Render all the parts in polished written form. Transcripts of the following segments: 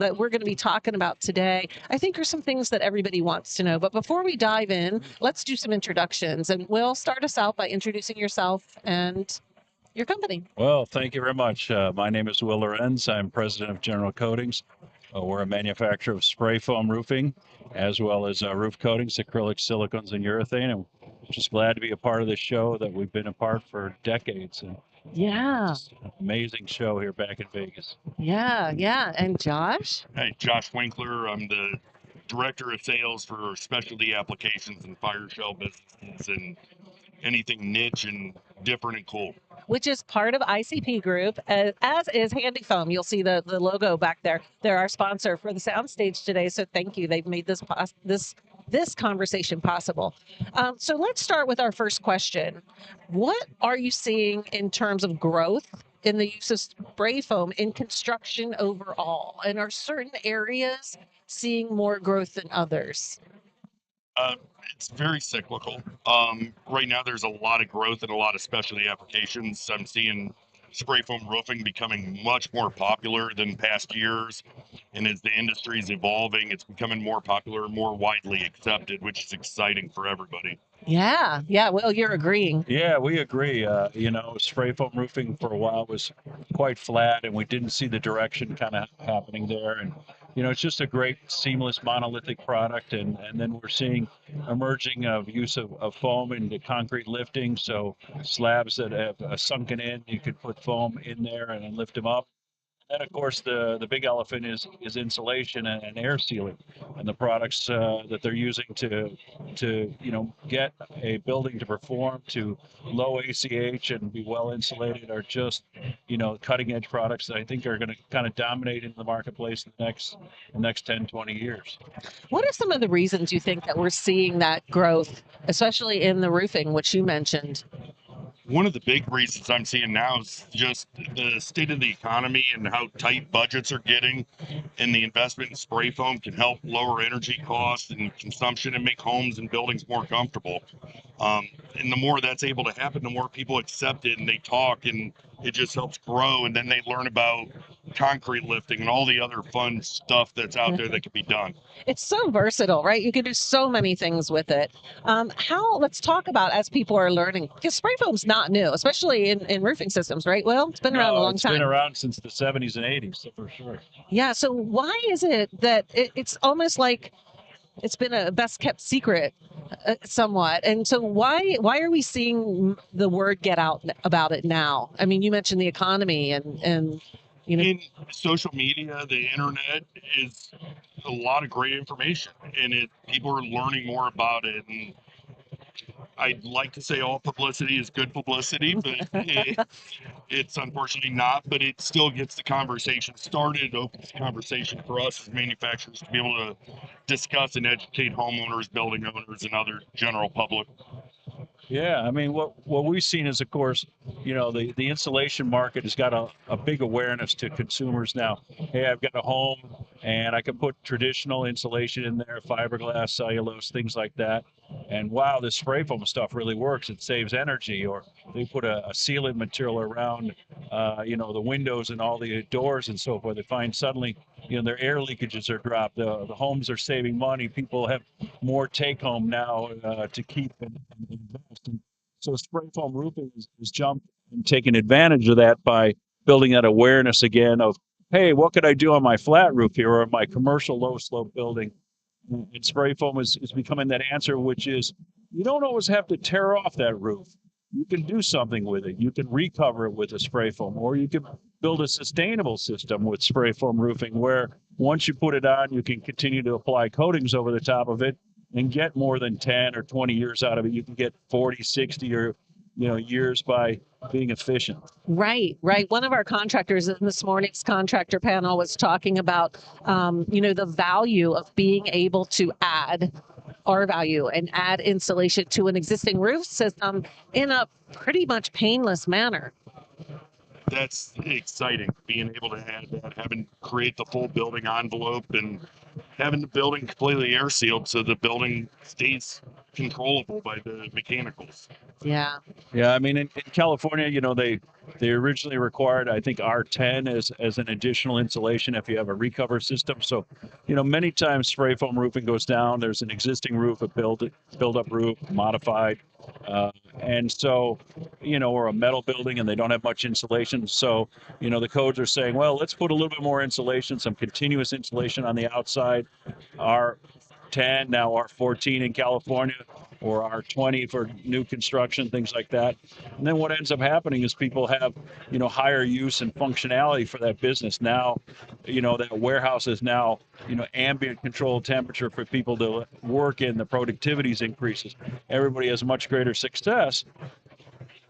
that we're going to be talking about today, I think are some things that everybody wants to know. But before we dive in, let's do some introductions. And Will, start us out by introducing yourself and your company. Well, thank you very much. My name is Will Lorenz. I'm president of General Coatings. We're a manufacturer of spray foam roofing, as well as roof coatings, acrylic, silicones, and urethane. And just glad to be a part of this show that we've been a part for decades. And Yeah, just an amazing show here back in Vegas. yeah. And Josh? Hey, Josh Winkler. I'm the director of sales for specialty applications and fire shell businesses and anything niche and different and cool. Which is part of ICP Group, as is Handy Foam. You'll see the logo back there. They're our sponsor for the soundstage today, so thank you. They've made this conversation possible. So let's start with our first question. What are you seeing in terms of growth in the use of spray foam in construction overall? And are certain areas seeing more growth than others? Uh, it's very cyclical. Right now, there's a lot of growth in a lot of specialty applications. I'm seeing spray foam roofing becoming much more popular than past years. And as the industry is evolving, it's becoming more popular, more widely accepted, which is exciting for everybody. Yeah. Well, you're agreeing. Yeah, we agree. Spray foam roofing for a while was quite flat, and we didn't see the direction kind of happening there. And it's just a great seamless monolithic product. And then we're seeing emerging of use of foam in the concrete lifting. So slabs that have sunken in, you could put foam in there and then lift them up. And of course, the big elephant is insulation and air sealing, and the products that they're using to get a building to perform to low ACH and be well insulated are just cutting edge products that I think are going to kind of dominate in the marketplace in the next 10, 20 years. What are some of the reasons you think that we're seeing that growth, especially in the roofing, which you mentioned? One of the big reasons I'm seeing now is just the state of the economy and how tight budgets are getting, and the investment in spray foam can help lower energy costs and consumption and make homes and buildings more comfortable. And the more that's able to happen, the more people accept it and they talk, and it just helps grow. And then they learn about concrete lifting and all the other fun stuff that's out there that can be done. It's so versatile, right? You can do so many things with it. Let's talk about as people are learning, because spray foam's not new, especially in roofing systems, right? Well, it's been around a long time. It's been around since the 70s and 80s, so for sure. Yeah. So why is it that it's almost like it's been a best kept secret somewhat? And so why are we seeing the word get out about it now? I mean, you mentioned the economy and in social media, the internet is a lot of great information, and people are learning more about it. And I'd like to say all publicity is good publicity, but it's unfortunately not. But it still gets the conversation started, opens the conversation for us as manufacturers to be able to discuss and educate homeowners, building owners, and other general public. Yeah, I mean, what we've seen is, of course, the insulation market has got a big awareness to consumers now. Hey, I've got a home and I can put traditional insulation in there, fiberglass, cellulose, things like that. And wow, this spray foam stuff really works. It saves energy. Or they put a sealant material around, the windows and all the doors and so forth. They find suddenly, their air leakages are dropped. The homes are saving money. People have more take home now to keep and invest. And so spray foam roofing has jumped and taken advantage of that by building that awareness again of, hey, what could I do on my flat roof here or my commercial low slope building? And spray foam is becoming that answer, which is you don't always have to tear off that roof. You can do something with it. You can recover it with a spray foam, or you can build a sustainable system with spray foam roofing where once you put it on, you can continue to apply coatings over the top of it and get more than 10 or 20 years out of it. You can get 40, 60 or years by being efficient. Right. One of our contractors in this morning's contractor panel was talking about, the value of being able to add R value and add insulation to an existing roof system in a pretty much painless manner. That's exciting, being able to add that, create the full building envelope and having the building completely air sealed so the building stays controllable by the mechanicals. Yeah. Yeah, I mean, in California, they originally required, I think, R10 as an additional insulation if you have a recover system. So, many times spray foam roofing goes down. There's an existing roof, a build up roof, modified, uh, and so, or a metal building, and they don't have much insulation. So, the codes are saying, well, let's put a little bit more insulation, some continuous insulation on the outside. R10, now R14 in California, or R20 for new construction, things like that. And then what ends up happening is people have, higher use and functionality for that business. Now, that warehouse is now, ambient controlled temperature for people to work in. The productivities increases. Everybody has much greater success.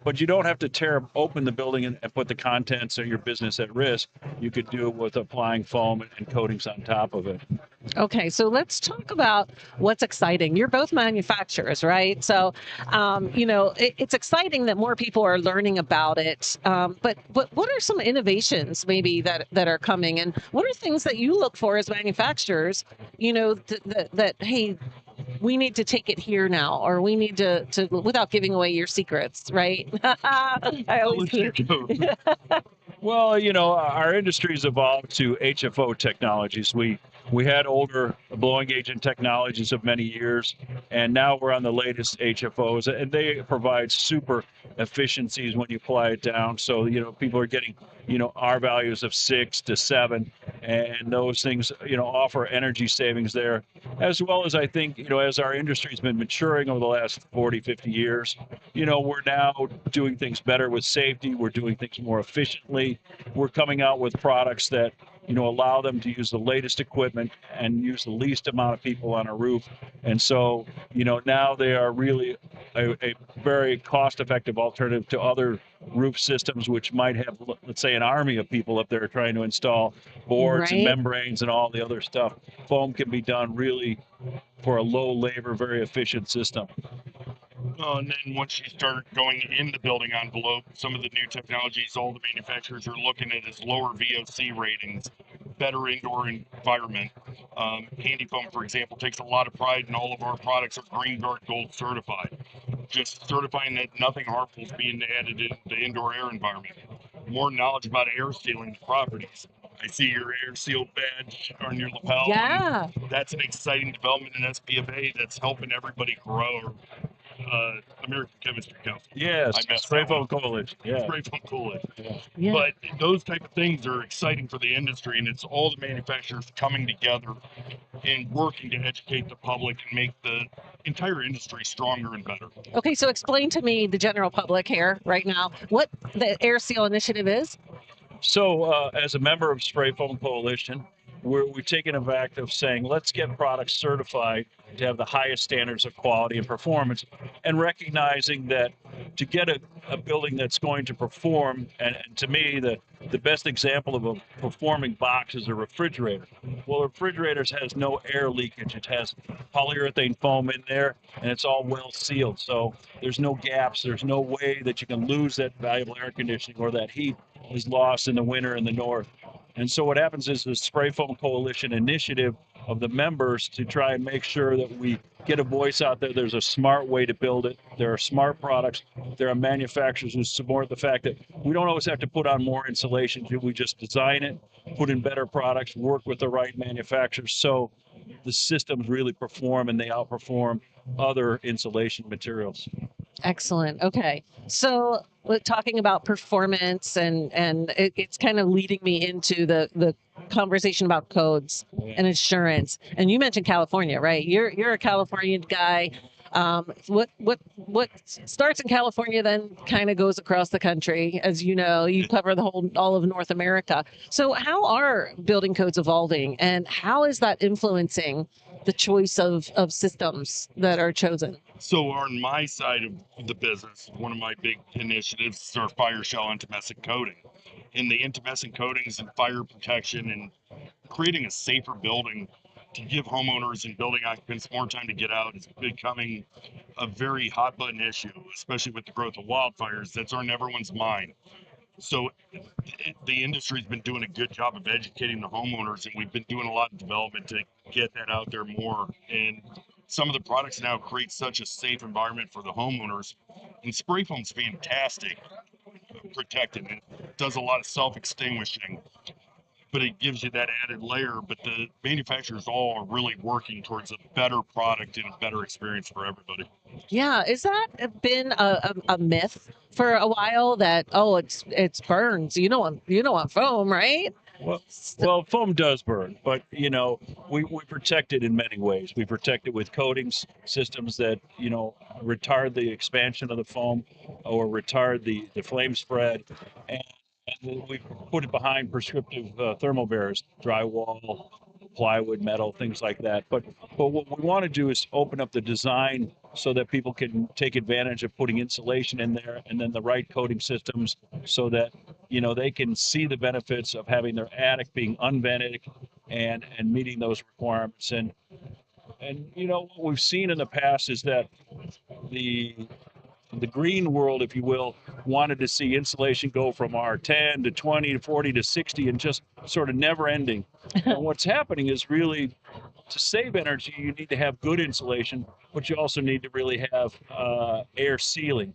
But you don't have to tear open the building and put the contents of your business at risk. You could do it with applying foam and coatings on top of it. Okay, so let's talk about what's exciting. You're both manufacturers, right? So, it's exciting that more people are learning about it. But what are some innovations maybe that are coming, and what are things that you look for as manufacturers? That hey, we need to take it here now, or we need to without giving away your secrets, right? I I'll always let you go. Well, our industry's evolved to HFO technologies. We had older blowing agent technologies of many years, and now we're on the latest HFOs, and they provide super efficiencies when you apply it down. So, people are getting, R values of 6 to 7, and those things, offer energy savings there, as well as I think, as our industry's been maturing over the last 40, 50 years, we're now doing things better with safety. We're doing things more efficiently. We're coming out with products that, allow them to use the latest equipment and use the least amount of people on a roof. And so, now they are really a very cost-effective alternative to other roof systems, which might have, let's say, an army of people up there trying to install boards and right. membranes and all the other stuff. Foam can be done really for a low labor, very efficient system. And then once you start going in the building envelope, some of the new technologies all the manufacturers are looking at is lower VOC ratings, better indoor environment. Handy Foam, for example, takes a lot of pride in all of our products are Green Guard Gold certified. Just certifying that nothing harmful is being added in the indoor air environment. More knowledge about air sealing properties. I see your air seal badge on your lapel. Yeah. That's an exciting development in SPFA that's helping everybody grow. American Chemistry Council. Yes, I messed Spray that Foam one. Coalition. Yeah. Spray foam coolage. Yeah. But those type of things are exciting for the industry, and it's all the manufacturers coming together and working to educate the public and make the entire industry stronger and better. Okay, so explain to me, the general public here right now, what the Air Seal Initiative is. So, as a member of Spray Foam Coalition, we've taken a act of saying, let's get products certified to have the highest standards of quality and performance, and recognizing that to get a building that's going to perform, and to me, the best example of a performing box is a refrigerator. Well, a refrigerator has no air leakage. It has polyurethane foam in there, and it's all well sealed. So there's no gaps. There's no way that you can lose that valuable air conditioning or that heat is lost in the winter in the north. And so what happens is the Spray Foam Coalition initiative of the members to try and make sure that we get a voice out there. There's a smart way to build it. There are smart products. There are manufacturers who support the fact that we don't always have to put on more insulation. We just design it, put in better products, work with the right manufacturers so the systems really perform and they outperform other insulation materials. Excellent. Okay. So we're talking about performance, and it's kind of leading me into the conversation about codes and insurance. And you mentioned California, right? You're a Californian guy. What starts in California then kind of goes across the country, as you know. You cover all of North America. So how are building codes evolving, and how is that influencing the choice of systems that are chosen? So on my side of the business, one of my big initiatives is our fire shell intumescent coating. In the intumescent coatings and fire protection and creating a safer building to give homeowners and building occupants more time to get out is becoming a very hot button issue, especially with the growth of wildfires. That's on everyone's mind. So the industry's been doing a good job of educating the homeowners, and we've been doing a lot of development to get that out there more. And some of the products now create such a safe environment for the homeowners. And spray foam's fantastic, protected. It does a lot of self-extinguishing, but it gives you that added layer. But the manufacturers all are really working towards a better product and a better experience for everybody. Yeah, is that been a myth for a while that it's burns? You know on foam, right? Well, St- well, foam does burn, but we protect it in many ways. We protect it with coatings systems that retard the expansion of the foam or retard the flame spread, and, and we put it behind prescriptive thermal barriers, drywall, plywood, metal, things like that. But what we want to do is open up the design so that people can take advantage of putting insulation in there and then the right coating systems so that they can see the benefits of having their attic being unvented and meeting those requirements. And what we've seen in the past is that the the green world, if you will, wanted to see insulation go from our 10 to 20 to 40 to 60 and just sort of never ending. And what's happening is really to save energy, you need to have good insulation, but you also need to really have air sealing.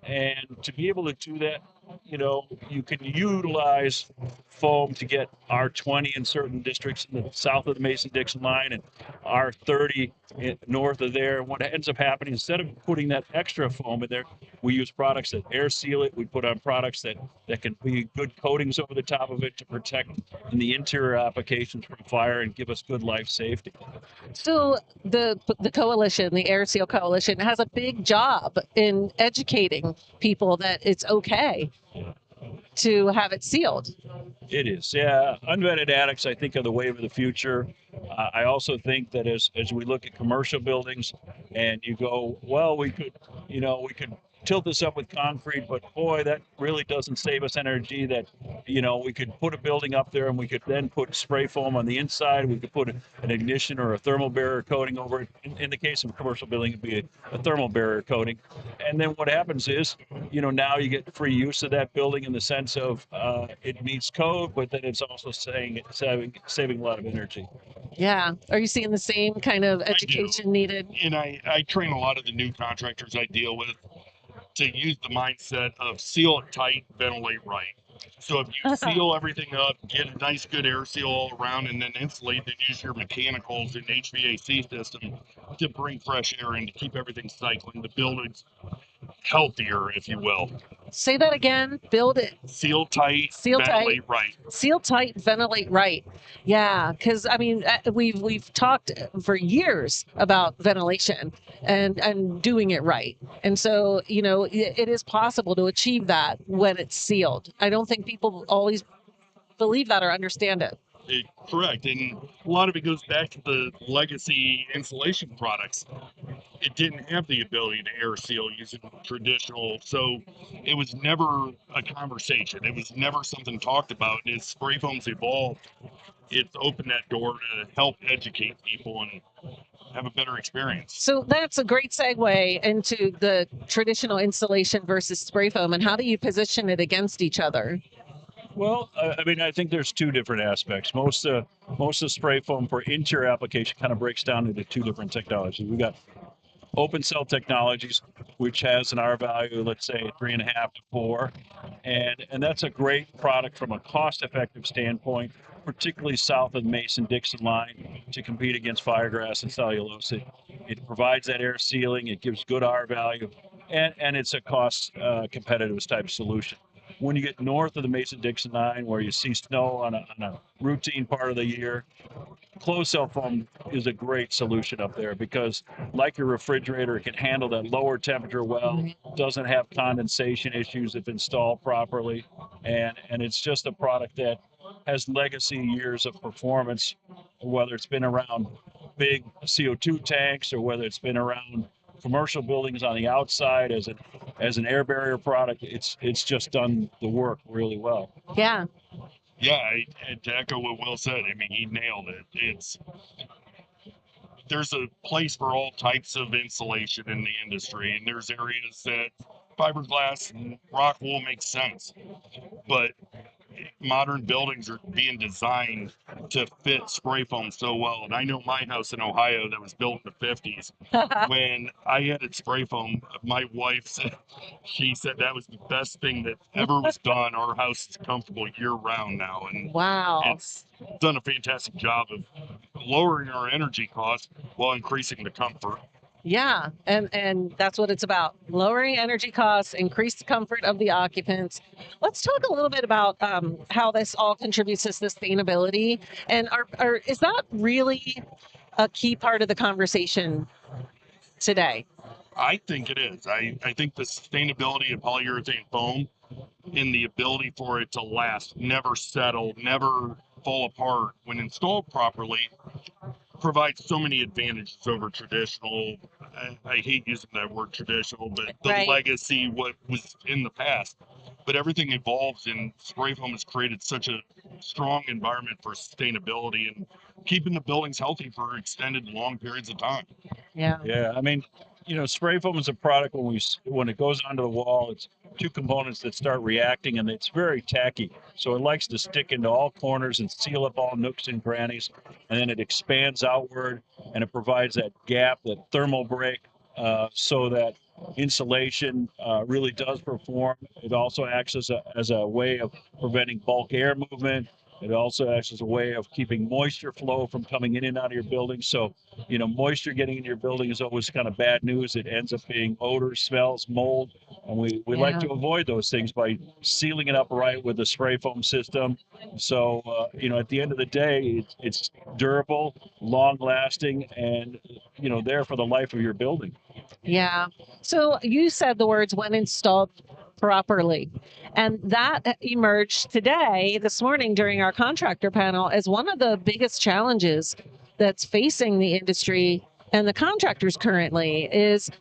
And to be able to do that, you can utilize foam to get R20 in certain districts in the south of the Mason-Dixon line and R30 north of there. And what ends up happening, instead of putting that extra foam in there, we use products that air seal it. We put on products that can be good coatings over the top of it to protect in the interior applications from fire and give us good life safety. So the coalition, the Air Seal Coalition, has a big job in educating people that it's okay to have it sealed. It is, yeah. Unvetted attics, I think, are the wave of the future. I also think that as we look at commercial buildings, and you go, well, we could tilt this up with concrete, but boy, that really doesn't save us energy. That we could put a building up there, and we could then put spray foam on the inside. We could put an ignition or a thermal barrier coating over it. In the case of a commercial building, it'd be a thermal barrier coating. And then what happens is, now you get free use of that building in the sense of it meets code, but then it's also saving a lot of energy. Yeah. Are you seeing the same kind of I do. education needed? And I train a lot of the new contractors I deal with to use the mindset of seal it tight, ventilate right. So if you seal everything up, get a nice good air seal all around, and then insulate, then use your mechanicals and HVAC system to bring fresh air in to keep everything cycling. The building's healthier, if you will. Say that again. Build it. Seal tight, Seal tight. ventilate right. Seal tight, ventilate right. Yeah, because I mean we've talked for years about ventilation and doing it right, and so it is possible to achieve that when it's sealed. I don't think people always believe that or understand it. Correct. And a lot of it goes back to the legacy insulation products. It didn't have the ability to air seal using traditional, so it was never a conversation. It was never something talked about. And as spray foam's evolved, it's opened that door to help educate people and have a better experience. So that's a great segue into the traditional insulation versus spray foam, and how do you position it against each other? Well, I mean, I think there's two different aspects. Most of spray foam for interior application kind of breaks down into two different technologies. We got open cell technologies, which has an R value, let's say 3.5 to 4, and that's a great product from a cost-effective standpoint, particularly south of the Mason-Dixon line, to compete against fiberglass and cellulose. It provides that air sealing, it gives good R value, and it's a cost competitive type solution. When you get north of the Mason-Dixon line, where you see snow on a routine part of the year, closed cell foam is a great solution up there because, like your refrigerator, it can handle that lower temperature well, doesn't have condensation issues if installed properly, and it's just a product that has legacy years of performance, whether it's been around big CO2 tanks or whether it's been around commercial buildings on the outside as an air barrier product. It's just done the work really well. Yeah. Yeah, and to echo what Will said, I mean, he nailed it. There's a place for all types of insulation in the industry, and there's areas that fiberglass and rock wool makes sense. but modern buildings are being designed to fit spray foam so well. And I know my house in Ohio that was built in the 50s. When I added spray foam, my wife said, she said that was the best thing that ever was done. Our house is comfortable year round now. And Wow. it's done a fantastic job of lowering our energy costs while increasing the comfort. Yeah, and that's what it's about: lowering energy costs, increase the comfort of the occupants. Let's talk a little bit about how this all contributes to sustainability, and is that really a key part of the conversation today? I think it is. I think the sustainability of polyurethane foam and the ability for it to last, never settle, never fall apart when installed properly, provides so many advantages over traditional. I hate using that word traditional, but the Right. legacy, what was in the past. But everything evolves, and spray foam has created such a strong environment for sustainability and keeping the buildings healthy for extended, long periods of time. Yeah. Yeah, I mean, spray foam is a product when it goes onto the wall, it's two components that start reacting, and it's very tacky. So it likes to stick into all corners and seal up all nooks and crannies, and then it expands outward, and it provides that gap, that thermal break, so that insulation really does perform. It also acts as a way of preventing bulk air movement. It also acts as a way of keeping moisture flow from coming in and out of your building. So moisture getting in your building is always kind of bad news. It ends up being odor, smells, mold, and we like Yeah. to avoid those things by sealing it up right with the spray foam system. So, at the end of the day, it's durable, long lasting, and, there for the life of your building. Yeah. So you said the words "when installed properly," and that emerged today, this morning, during our contractor panel as one of the biggest challenges that's facing the industry and the contractors currently is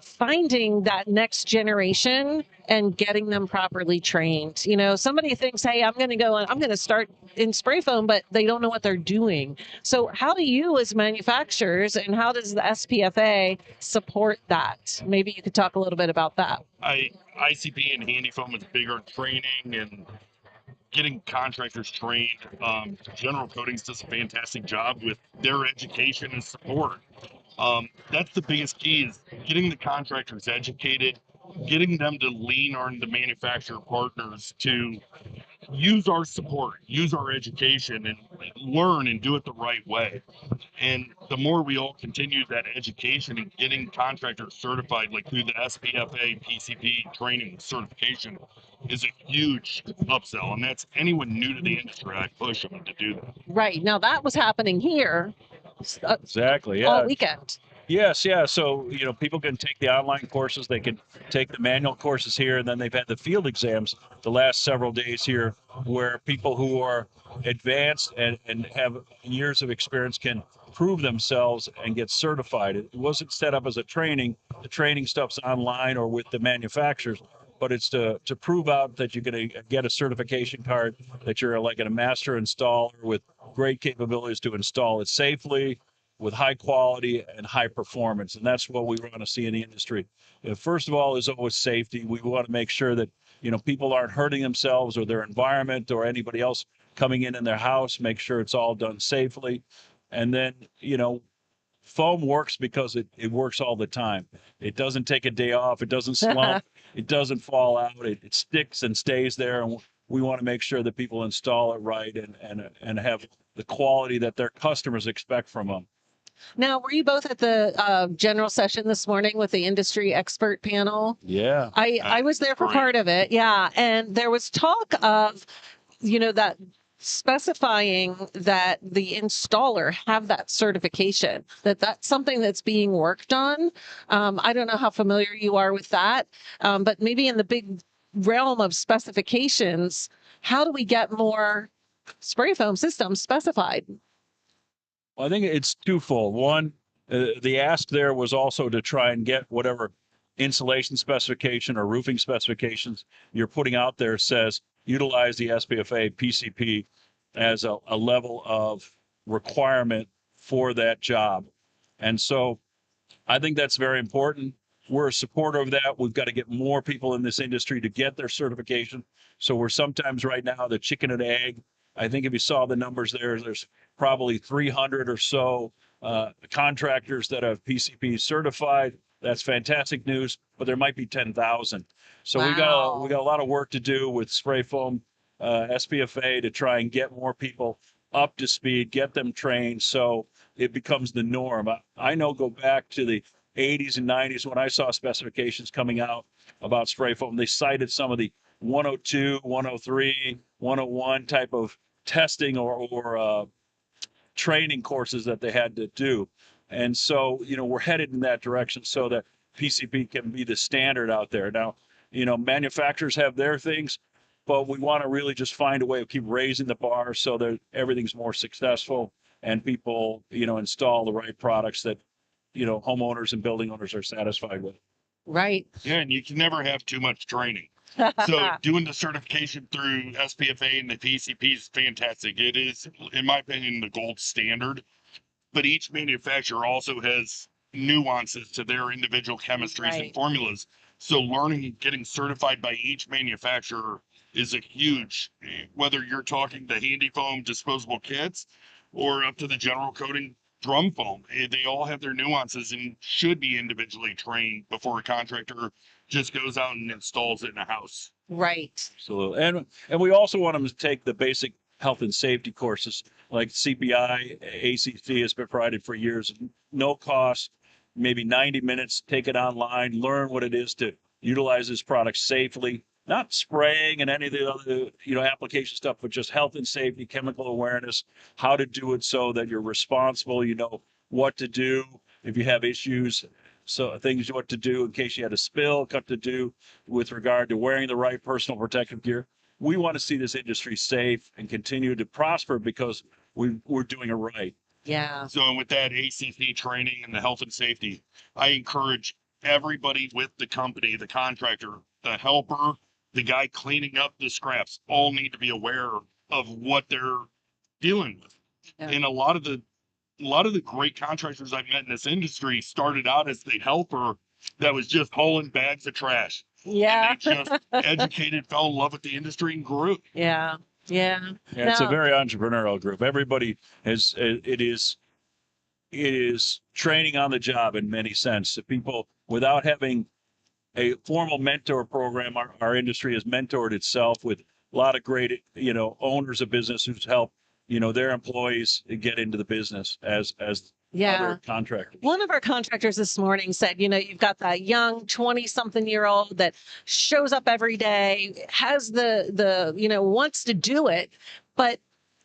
finding that next generation and getting them properly trained. Somebody thinks, hey, I'm going to go and I'm going to start in spray foam, but they don't know what they're doing. So how do you as manufacturers and how does the SPFA support that? Maybe you could talk a little bit about that. ICP and Handy Foam is big on training and getting contractors trained. General Coatings does a fantastic job with their education and support. That's the biggest key, is getting the contractors educated, getting them to lean on the manufacturer partners to use our support, use our education, and learn and do it the right way. And the more we all continue that education and getting contractors certified, like through the SPFA, PCP training certification, is a huge upsell. And that's anyone new to the industry, I push them to do that. Right. Now that was happening here Exactly. all Yeah. weekend. Yes, yeah. So, people can take the online courses, they can take the manual courses here, and then they've had the field exams the last several days here where people who are advanced and have years of experience can prove themselves and get certified. It wasn't set up as a training. The training stuff's online or with the manufacturers, but it's to prove out that you're going to get a certification card, that you're like a master installer with great capabilities to install it safely, with high quality and high performance. And that's what we want to see in the industry. First of all, is always safety. We want to make sure that, people aren't hurting themselves or their environment or anybody else coming in their house, make sure it's all done safely. And then, foam works because it works all the time. It doesn't take a day off. It doesn't slump. It doesn't fall out. It sticks and stays there. And we want to make sure that people install it right and have the quality that their customers expect from them. Now, were you both at the general session this morning with the industry expert panel? Yeah. I was there for Great. part of it. Yeah. And there was talk of, that specifying that the installer have that certification, that's something that's being worked on. I don't know how familiar you are with that, but maybe in the big realm of specifications, how do we get more spray foam systems specified? Well, I think it's twofold. One, the ask there was also to try and get whatever insulation specification or roofing specifications you're putting out there says utilize the SPFA PCP as a level of requirement for that job. And so I think that's very important. we're a supporter of that. We've got to get more people in this industry to get their certification. So we're sometimes right now the chicken and egg. I think if you saw the numbers there's probably 300 or so contractors that have PCP certified. That's fantastic news, but there might be 10,000. So we got a lot of work to do with spray foam, SPFA, to try and get more people up to speed, get them trained, so it becomes the norm. I know, go back to the 80s and 90s when I saw specifications coming out about spray foam. They cited some of the 102, 103, 101 type of testing or training courses that they had to do. And so, we're headed in that direction so that PCP can be the standard out there. Now, manufacturers have their things, but we want to really just find a way to keep raising the bar so that everything's more successful and people, install the right products that, homeowners and building owners are satisfied with. Right. Yeah, and you can never have too much training. So doing the certification through SPFA and the PCP is fantastic. It is, in my opinion, the gold standard. But each manufacturer also has nuances to their individual chemistries and formulas. So learning, getting certified by each manufacturer is a huge, whether you're talking the handy foam disposable kits or up to the general coating drum foam. They all have their nuances and should be individually trained before a contractor just goes out and installs it in a house. Right. Absolutely. And we also want them to take the basic health and safety courses like CPI, ACC has been provided for years, no cost, maybe 90 minutes, take it online, learn what it is to utilize this product safely, not spraying and any of the other, application stuff, but just health and safety, chemical awareness, how to do it so that you're responsible, what to do if you have issues. So things what to do in case you had a spill, what to do with regard to wearing the right personal protective gear. We want to see this industry safe and continue to prosper because we're doing it right. Yeah. So with that ACC training and the health and safety, I encourage everybody with the company, the contractor, the helper, the guy cleaning up the scraps, all need to be aware of what they're dealing with. Yeah. And a lot of the great contractors I've met in this industry started out as the helper that was just hauling bags of trash. Yeah. And they just educated, fell in love with the industry and grew. Yeah. Yeah. Yeah, it's a very entrepreneurial group. Everybody it is training on the job in many sense. People, without having a formal mentor program, our industry has mentored itself with a lot of great, owners of business who's helped, their employees get into the business as other contractors. One of our contractors this morning said, you've got that young 20-something-year-old that shows up every day, has the wants to do it, but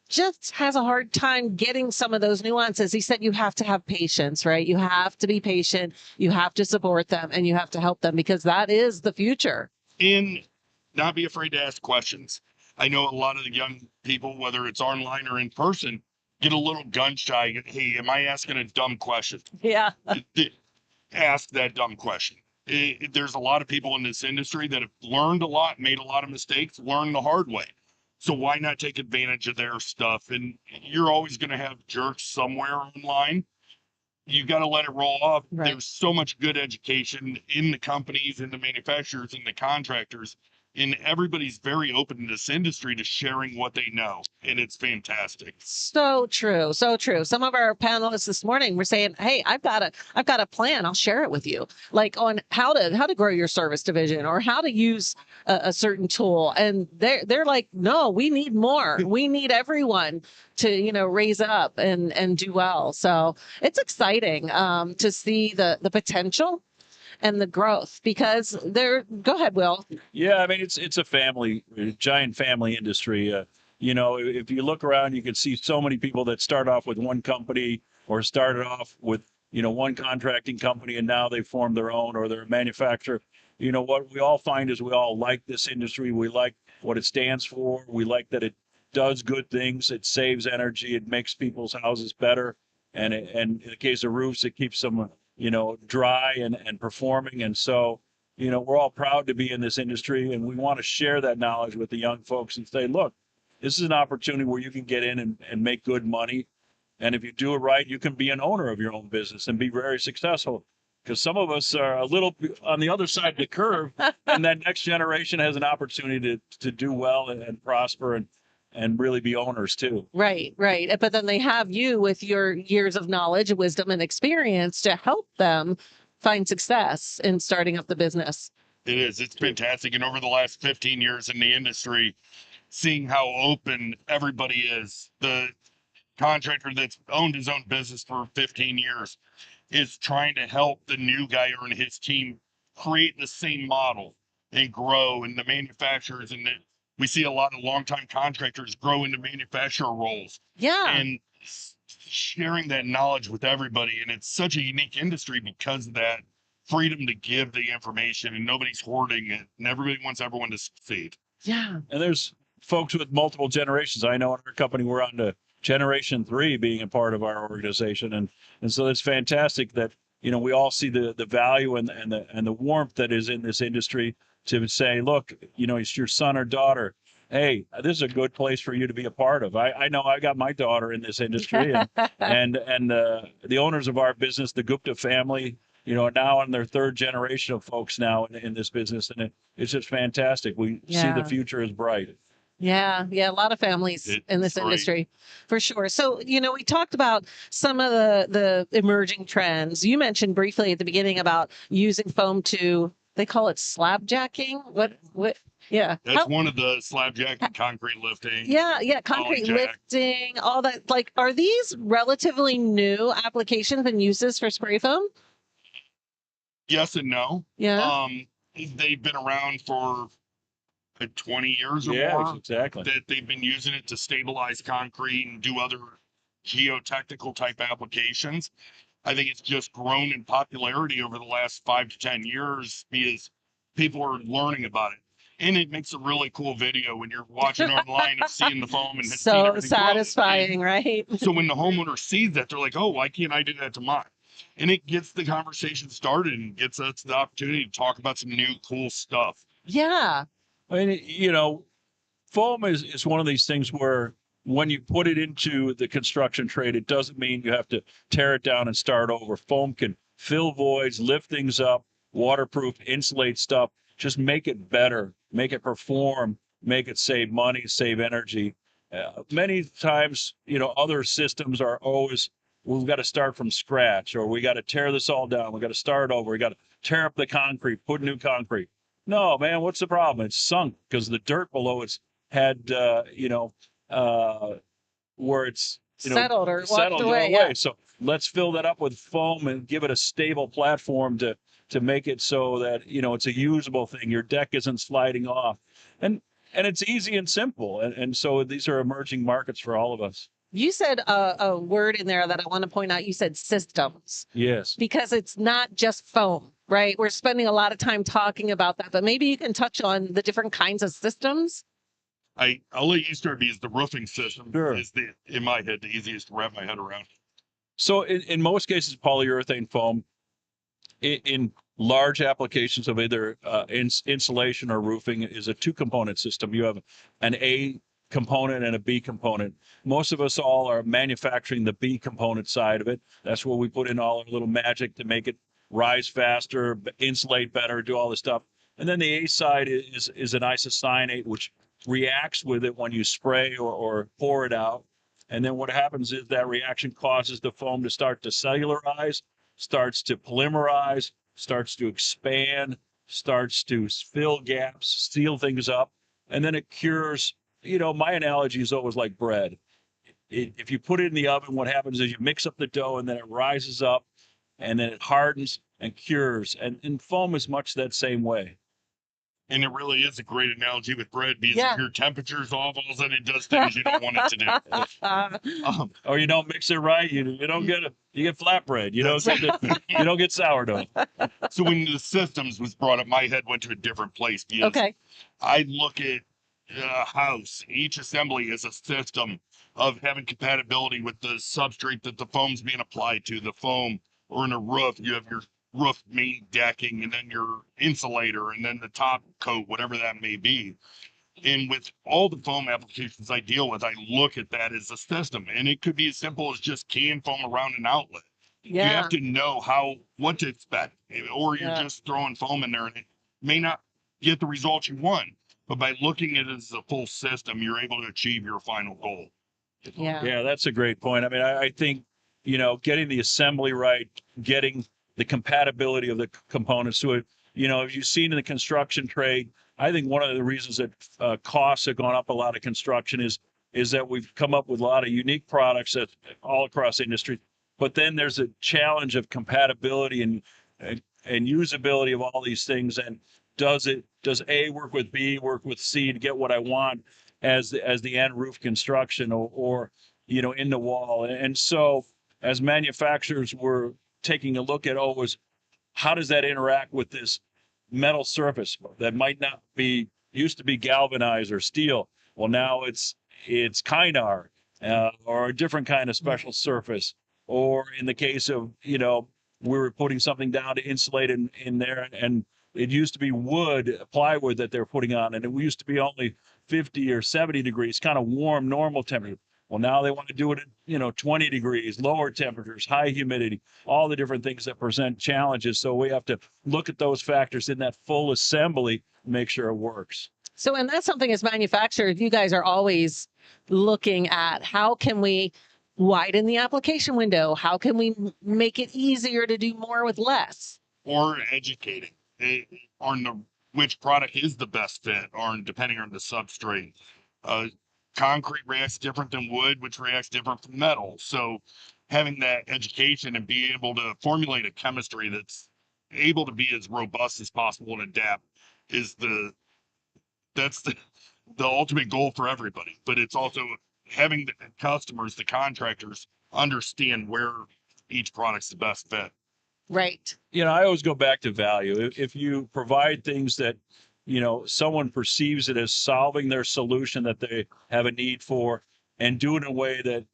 just has a hard time getting some of those nuances. He said you have to have patience, right? You have to be patient. You have to support them and you have to help them because that is the future. And not be afraid to ask questions. I know a lot of the young people, whether it's online or in person, get a little gun shy. Hey, am I asking a dumb question? Yeah. Ask that dumb question. There's a lot of people in this industry that have learned a lot, made a lot of mistakes, learned the hard way. So why not take advantage of their stuff? And you're always going to have jerks somewhere online. You got to let it roll off. Right. There's so much good education in the companies, in the manufacturers, in the contractors. And everybody's very open in this industry to sharing what they know. And it's fantastic. So true. So true. Some of our panelists this morning were saying, hey, I've got a plan. I'll share it with you, like on how to grow your service division or how to use a certain tool. And they're like, no, we need more. We need everyone to, raise up and do well. So it's exciting to see the potential and the growth because go ahead, Will. Yeah, I mean, it's a giant family industry. If you look around, you can see so many people that start off with one company or started off with, one contracting company and now they formed their own or they're a manufacturer. What we all find is we all like this industry. We like what it stands for. We like that it does good things. It saves energy. It makes people's houses better. And in the case of roofs, it keeps them dry and performing. And so, we're all proud to be in this industry and we want to share that knowledge with the young folks and say, look, this is an opportunity where you can get in and make good money. And if you do it right, you can be an owner of your own business and be very successful. because some of us are a little on the other side of the curve, and that next generation has an opportunity to do well and prosper and really be owners too. Right, right. But then they have you with your years of knowledge, wisdom, and experience to help them find success in starting up the business. It is. It's fantastic. And over the last 15 years in the industry, seeing how open everybody is, the contractor that's owned his own business for 15 years is trying to help the new guy or his team create the same model and grow. And the manufacturers, and we see a lot of longtime contractors grow into manufacturer roles. Yeah. And sharing that knowledge with everybody. And it's such a unique industry because of that freedom to give the information, and nobody's hoarding it, and everybody wants everyone to succeed. Yeah. And there's folks with multiple generations. I know in our company we're on to generation 3 being a part of our organization, and so it's fantastic that we all see the value and the warmth that is in this industry to say, look, it's your son or daughter. Hey, this is a good place for you to be a part of. I know I got my daughter in this industry, and the owners of our business, the Gupta family, are now in their 3rd generation of folks now in this business, and it's just fantastic. We see the future is bright. Yeah, a lot of families in this industry, for sure. So, we talked about some of the emerging trends. You mentioned briefly at the beginning about using foam to, they call it slab jacking. What? Yeah. That's one of the slab jacking, concrete lifting. Yeah, concrete lifting, all that. Like, are these relatively new applications and uses for spray foam? Yes and no. Yeah. They've been around for 20 years or more. Yeah, exactly. That they've been using it to stabilize concrete and do other geotechnical type applications. I think it's just grown in popularity over the last 5 to 10 years because people are learning about it. And it makes a really cool video when you're watching online of seeing the foam and so satisfying, right? So when the homeowner sees that, they're like, oh, why can't I do that to mine? And it gets the conversation started and gets us the opportunity to talk about some new cool stuff. Yeah. I mean, foam is one of these things where when you put it into the construction trade, it doesn't mean you have to tear it down and start over. Foam can fill voids, lift things up, waterproof, insulate stuff, just make it better, make it perform, make it save money, save energy. Many times, other systems are always, we've got to start from scratch, or we got to tear this all down. We got to start over. We got to tear up the concrete, put new concrete. No, man, what's the problem? It's sunk because the dirt below it's had, where it's settled or settled washed away. Yeah. So let's fill that up with foam and give it a stable platform to make it so that it's a usable thing. Your deck isn't sliding off, and it's easy and simple. And so these are emerging markets for all of us. You said a word in there that I want to point out. You said systems. Yes. Because it's not just foam, right? We're spending a lot of time talking about that, but maybe you can touch on the different kinds of systems. I'll let you start because the roofing system Sure. is in my head, the easiest to wrap my head around. So in most cases, polyurethane foam, in large applications of either insulation or roofing, is a 2-component system. You have an A component and a B component. Most of us all are manufacturing the B component side of it. That's where we put in all our little magic to make it rise faster, insulate better, do all this stuff. And then the A side is an isocyanate, which reacts with it when you spray or pour it out. And then what happens is that reaction causes the foam to start to cellularize, starts to polymerize, starts to expand, starts to fill gaps, seal things up, and then it cures. My analogy is always like bread. If you put it in the oven, what happens is you mix up the dough and then it rises up and then it hardens and cures. And foam is much that same way. And it really is a great analogy with bread because if your temperature's off, all of a sudden it does things you don't want it to do. Or you don't mix it right, you don't get you get flatbread. You don't get sourdough. So when the systems was brought up, my head went to a different place because I look at a house. Each assembly is a system of having compatibility with the substrate that the foam's being applied to. The foam, or in a roof, you have your roof main decking and then your insulator and then the top coat, whatever that may be. And with all the foam applications I deal with, I look at that as a system, and it could be as simple as just can foam around an outlet. You Yeah. have to know what to expect, or you're Yeah. just throwing foam in there and it may not get the results you want. But by looking at it as a full system, you're able to achieve your final goal. Yeah. Yeah, that's a great point. I mean, I think, getting the assembly right, getting the compatibility of the components to it, as you've seen in the construction trade, I think one of the reasons that costs have gone up a lot of construction is that we've come up with a lot of unique products that all across the industry. But then there's a challenge of compatibility and usability of all these things. And does A work with B, work with C to get what I want as the end roof construction or in the wall. And so as manufacturers were taking a look at, was how does that interact with this metal surface that might not be used to be galvanized or steel? Well, now it's Kynar, or a different kind of special surface. Or in the case of, we were putting something down to insulate in there, and it used to be plywood that they're putting on, and it used to be only 50 or 70 degrees, kind of warm, normal temperature. Well, now they want to do it at, 20 degrees, lower temperatures, high humidity, all the different things that present challenges. So we have to look at those factors in that full assembly, make sure it works. So, and that's something as manufacturers, you guys are always looking at how can we widen the application window? How can we make it easier to do more with less? Or educating on which product is the best fit, or depending on the substrate. Concrete reacts different than wood, which reacts different from metal. So having that education and be able to formulate a chemistry that's able to be as robust as possible and adapt is that's the ultimate goal for everybody. But it's also having the customers, the contractors, understand where each product's the best fit. Right. I always go back to value. If you provide things that, someone perceives it as solving their solution that they have a need for, and do it in a way that,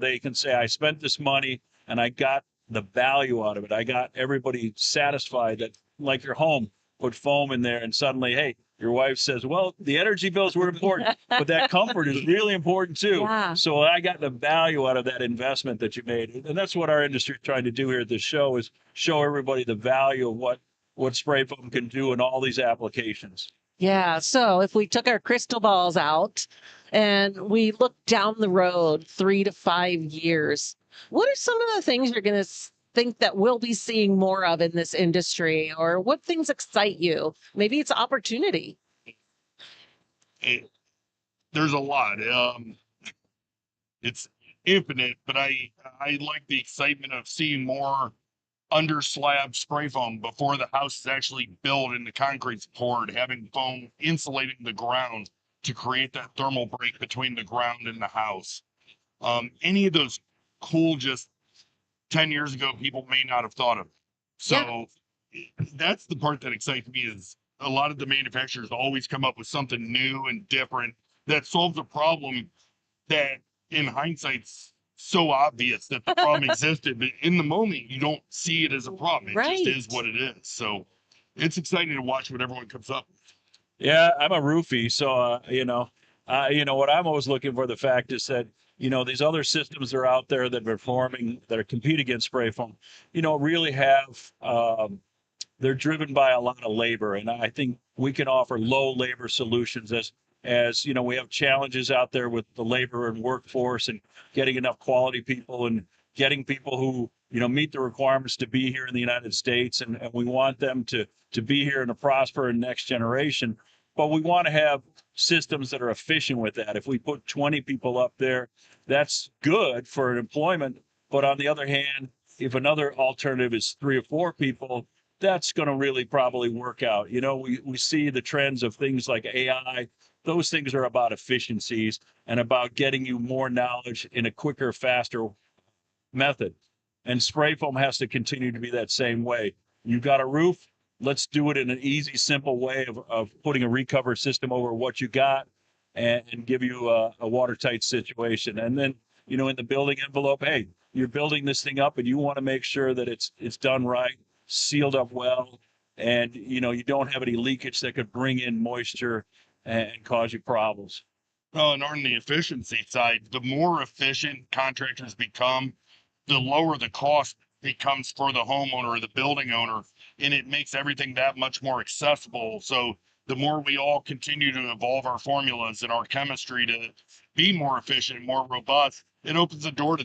they can say, I spent this money and I got the value out of it. I got everybody satisfied that, like your home, put foam in there and suddenly, hey, your wife says, well, the energy bills were important, but that comfort is really important too. Yeah. So I got the value out of that investment that you made. And that's what our industry is trying to do here at this show, is show everybody the value of what spray foam can do in all these applications. Yeah. So if we took our crystal balls out and we look down the road 3 to 5 years, what are some of the things you're going to think that we'll be seeing more of in this industry, or what things excite you? Maybe it's opportunity. There's a lot. It's infinite, but I like the excitement of seeing more under slab spray foam before the house is actually built and the concrete's poured, having foam insulating the ground to create that thermal break between the ground and the house. Any of those cool, just 10 years ago, people may not have thought of. So that's the part that excites me, is a lot of the manufacturers always come up with something new and different that solves a problem that in hindsight's so obvious that the problem existed, but in the moment you don't see it as a problem. It just is what it is. So it's exciting to watch what everyone comes up with. Yeah, I'm a roofie, so what I'm always looking for, the fact is that these other systems that are out there that are forming, that are compete against spray foam, really have they're driven by a lot of labor, and I think we can offer low labor solutions as we have challenges out there with the labor and workforce and getting enough quality people and getting people who meet the requirements to be here in the United States, and we want them to be here and to prosper in the next generation. But we want to have systems that are efficient with that. If we put 20 people up there, that's good for employment. But on the other hand, if another alternative is 3 or 4 people, that's going to really probably work out. We see the trends of things like AI. Those things are about efficiencies and about getting you more knowledge in a quicker, faster method. And spray foam has to continue to be that same way. You've got a roof, let's do it in an easy, simple way of putting a recover system over what you got and give you a watertight situation. And then, in the building envelope, hey, you're building this thing up and you want to make sure that it's done right, sealed up well, and you don't have any leakage that could bring in moisture and cause you problems. Well, and on the efficiency side, the more efficient contractors become, the lower the cost becomes for the homeowner or the building owner, and it makes everything that much more accessible. So the more we all continue to evolve our formulas and our chemistry to be more efficient, more robust, it opens the door to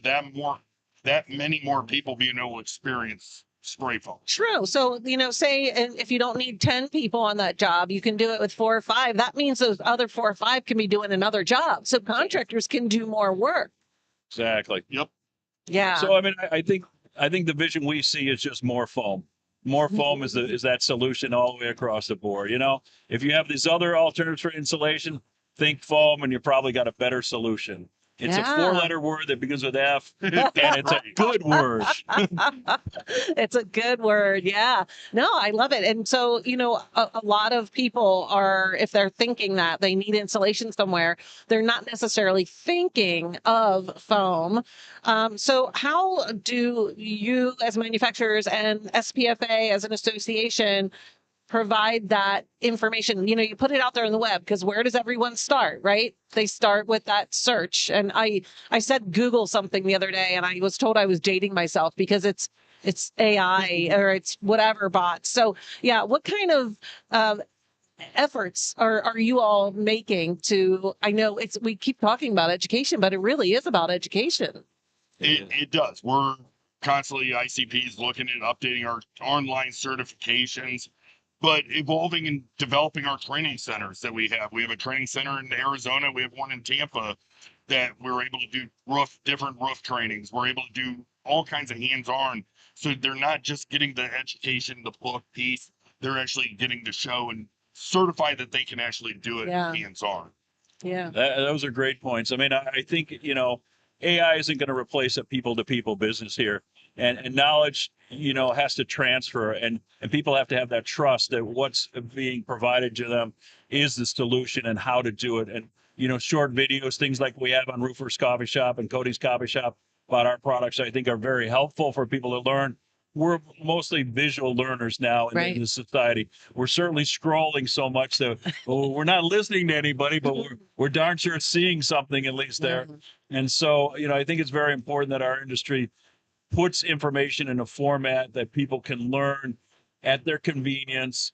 that many more people being able to experience spray foam. True. So, say if you don't need 10 people on that job, you can do it with 4 or 5. That means those other 4 or 5 can be doing another job. So contractors can do more work. Exactly. Yep. Yeah. So I mean, I think the vision we see is just more foam. More foam is that solution all the way across the board. If you have these other alternatives for insulation, think foam, and you probably got a better solution. It's a 4-letter word that begins with F, and it's a good word. It's a good word. Yeah. No, I love it. And so, a lot of people are, if they're thinking that they need insulation somewhere, they're not necessarily thinking of foam. So how do you as manufacturers and SPFA as an association provide that information? You put it out there on the web, because where does everyone start, right? They start with that search. And I said Google something the other day, and I was told I was dating myself because it's AI or it's whatever bot. So yeah, what kind of efforts are you all making to, I know we keep talking about education, but it really is about education. It does. We're constantly, ICPs, looking at updating our online certifications, but evolving and developing our training centers that we have. We have a training center in Arizona. We have one in Tampa that we're able to do different roof trainings. We're able to do all kinds of hands-on. So they're not just getting the education, the book piece. They're actually getting to show and certify that they can actually do it hands-on. Yeah. Those are great points. I mean, I think, AI isn't going to replace a people-to-people business here. And knowledge, has to transfer, and people have to have that trust that what's being provided to them is the solution and how to do it. And, short videos, things like we have on Roofer's Coffee Shop and Cody's Coffee Shop about our products, I think are very helpful for people to learn. We're mostly visual learners now in the society. We're certainly scrolling so much that we're not listening to anybody, but we're darn sure seeing something at least there. And so, I think it's very important that our industry puts information in a format that people can learn at their convenience,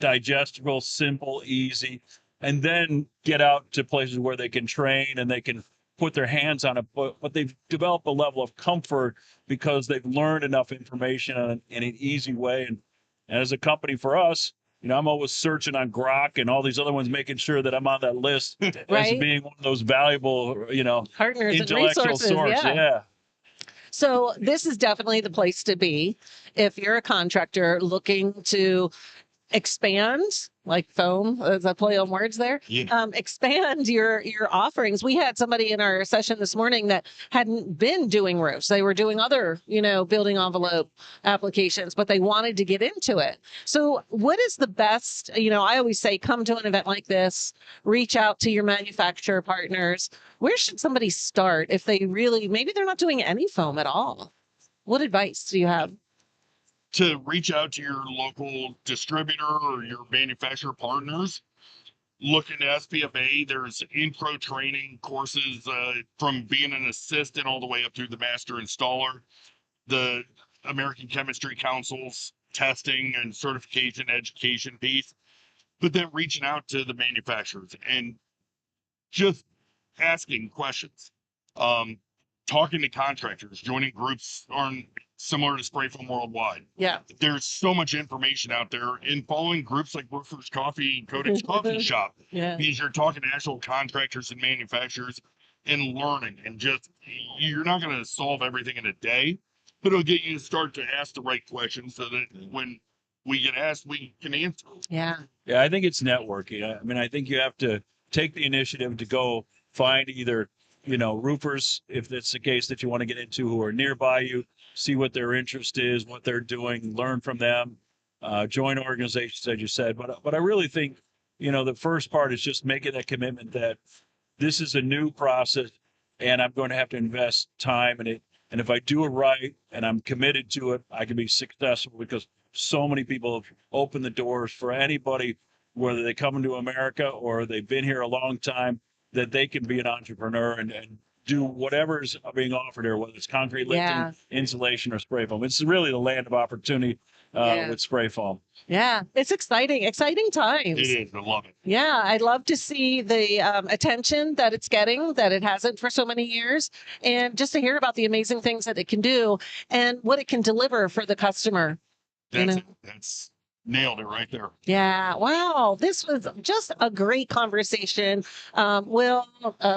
digestible, simple, easy, and then get out to places where they can train and they can put their hands on it, but they've developed a level of comfort because they've learned enough information in an easy way. And as a company for us, I'm always searching on Grok and all these other ones, making sure that I'm on that list as being one of those valuable, partners and intellectual resources. source. Yeah. So this is definitely the place to be if you're a contractor looking to expand, like foam, as a play on words there. Expand your offerings. We had somebody in our session this morning that hadn't been doing roofs. They were doing other, building envelope applications, but they wanted to get into it. So what is the best, I always say, come to an event like this, reach out to your manufacturer partners. Where should somebody start if they really, maybe they're not doing any foam at all? What advice do you have? To reach out to your local distributor or your manufacturer partners. Look into SPFA. There's intro training courses from being an assistant all the way up through the master installer. The American Chemistry Council's testing and certification education piece. But then reaching out to the manufacturers and just asking questions. Talking to contractors, joining groups on similar to Spray Foam Worldwide. Yeah. There's so much information out there, and following groups like Roofer's Coffee, Cody's Coffee Shop, because you're talking to actual contractors and manufacturers and learning, and just, you're not going to solve everything in a day, but it'll get you to start to ask the right questions so that when we get asked, we can answer. Yeah. Yeah, I think it's networking. I mean, I think you have to take the initiative to go find either roofers, if that's the case that you want to get into, who are nearby you, see what their interest is, what they're doing, learn from them, join organizations, as you said. But I really think, the first part is just making that commitment that this is a new process and I'm going to have to invest time in it. And if I do it right and I'm committed to it, I can be successful because so many people have opened the doors for anybody, whether they come into America or they've been here a long time, that they can be an entrepreneur and do whatever's being offered here, whether it's concrete lifting, Yeah. insulation, or spray foam. It's really the land of opportunity Yeah. with spray foam. Yeah, it's exciting times. It is. I love it. Yeah, I'd love to see the attention that it's getting, that it hasn't for so many years, and just to hear about the amazing things that it can do and what it can deliver for the customer. That's know? it. That's nailed it right there. Yeah, wow, this was just a great conversation. Will,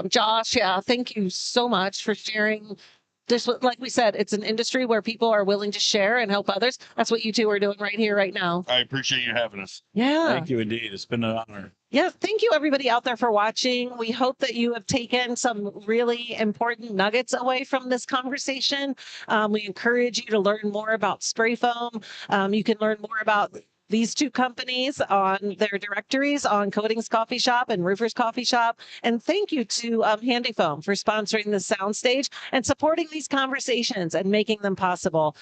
Josh, yeah, thank you so much for sharing. This, like we said, it's an industry where people are willing to share and help others. That's what you two are doing right here, right now. I appreciate you having us. Yeah. Thank you indeed. It's been an honor. Yeah, thank you everybody out there for watching. We hope that you have taken some really important nuggets away from this conversation. We encourage you to learn more about spray foam. You can learn more about these two companies on their directories on Coatings Coffee Shop and Roofers Coffee Shop. And thank you to Handy Foam for sponsoring the soundstage and supporting these conversations and making them possible.